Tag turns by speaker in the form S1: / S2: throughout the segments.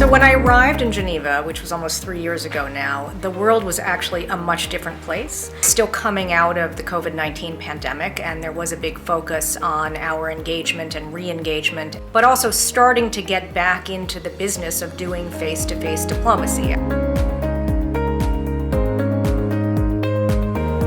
S1: So when I arrived in Geneva, which was almost 3 years ago now, the world was actually a much different place. Still coming out of the COVID-19 pandemic, and there was a big focus on our engagement and re-engagement, but also starting to get back into the business of doing face-to-face diplomacy.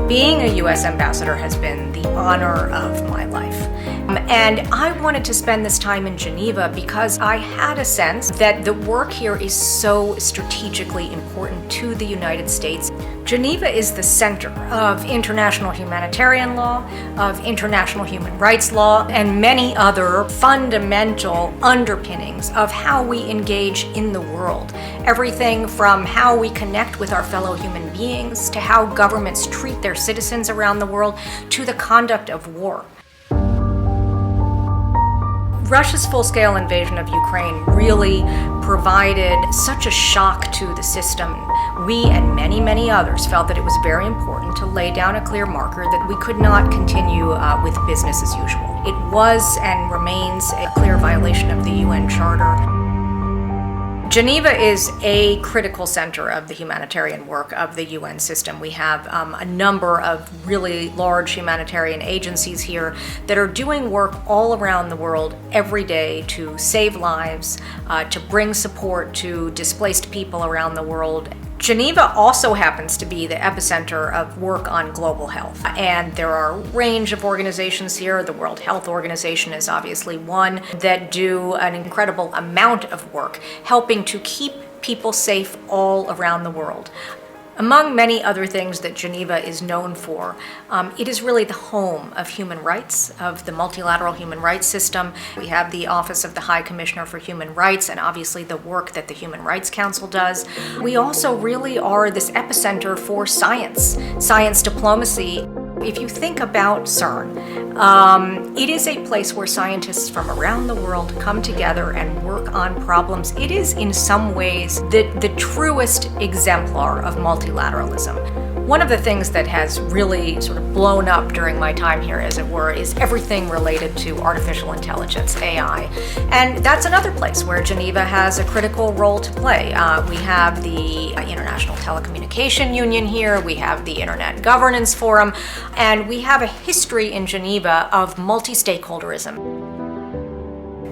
S1: Being a U.S. ambassador has been the honor of my life. And I wanted to spend this time in Geneva because I had a sense that the work here is so strategically important to the United States. Geneva is the center of international humanitarian law, of international human rights law, and many other fundamental underpinnings of how we engage in the world. Everything from how we connect with our fellow human beings, to how governments treat their citizens around the world, to the conduct of war. Russia's full-scale invasion of Ukraine really provided such a shock to the system. We and many, many others felt that it was very important to lay down a clear marker that we could not continue with business as usual. It was and remains a clear violation of the UN Charter. Geneva is a critical center of the humanitarian work of the UN system. We have a number of really large humanitarian agencies here that are doing work all around the world every day to save lives, to bring support to displaced people around the world. Geneva also happens to be the epicenter of work on global health. And there are a range of organizations here. The World Health Organization is obviously one that do an incredible amount of work helping to keep people safe all around the world. Among many other things that Geneva is known for, it is really the home of human rights, of the multilateral human rights system. We have the Office of the High Commissioner for Human Rights and obviously the work that the Human Rights Council does. We also really are this epicenter for science diplomacy. If you think about CERN, it is a place where scientists from around the world come together and work on problems. It is in some ways the truest exemplar of multilateralism. One of the things that has really sort of blown up during my time here, as it were, is everything related to artificial intelligence, AI. And that's another place where Geneva has a critical role to play. We have the International Telecommunication Union here, we have the Internet Governance Forum, and we have a history in Geneva of multi-stakeholderism.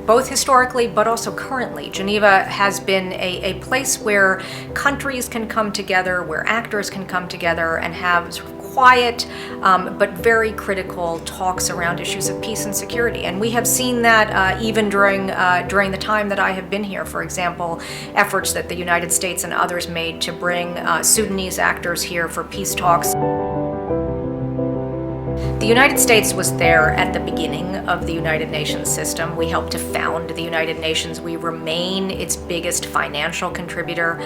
S1: Both historically, but also currently, Geneva has been a place where countries can come together, where actors can come together and have sort of quiet but very critical talks around issues of peace and security. And we have seen that even during the time that I have been here. For example, efforts that the United States and others made to bring Sudanese actors here for peace talks. The United States was there at the beginning of the United Nations system. We helped to found the United Nations. We remain its biggest financial contributor.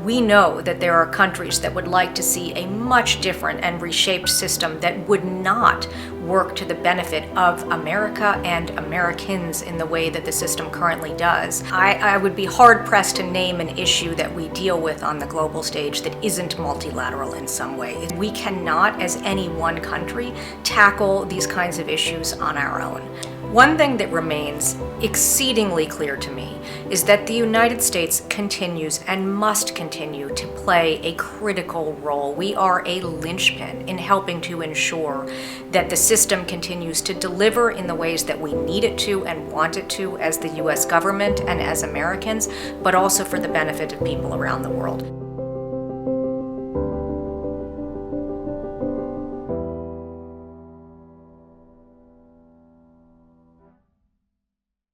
S1: We know that there are countries that would like to see a much different and reshaped system that would not work to the benefit of America and Americans in the way that the system currently does. I would be hard-pressed to name an issue that we deal with on the global stage that isn't multilateral in some way. We cannot, as any one country, tackle these kinds of issues on our own. One thing that remains exceedingly clear to me is that the United States continues and must continue to play a critical role. We are a linchpin in helping to ensure that the system continues to deliver in the ways that we need it to and want it to as the US government and as Americans, but also for the benefit of people around the world.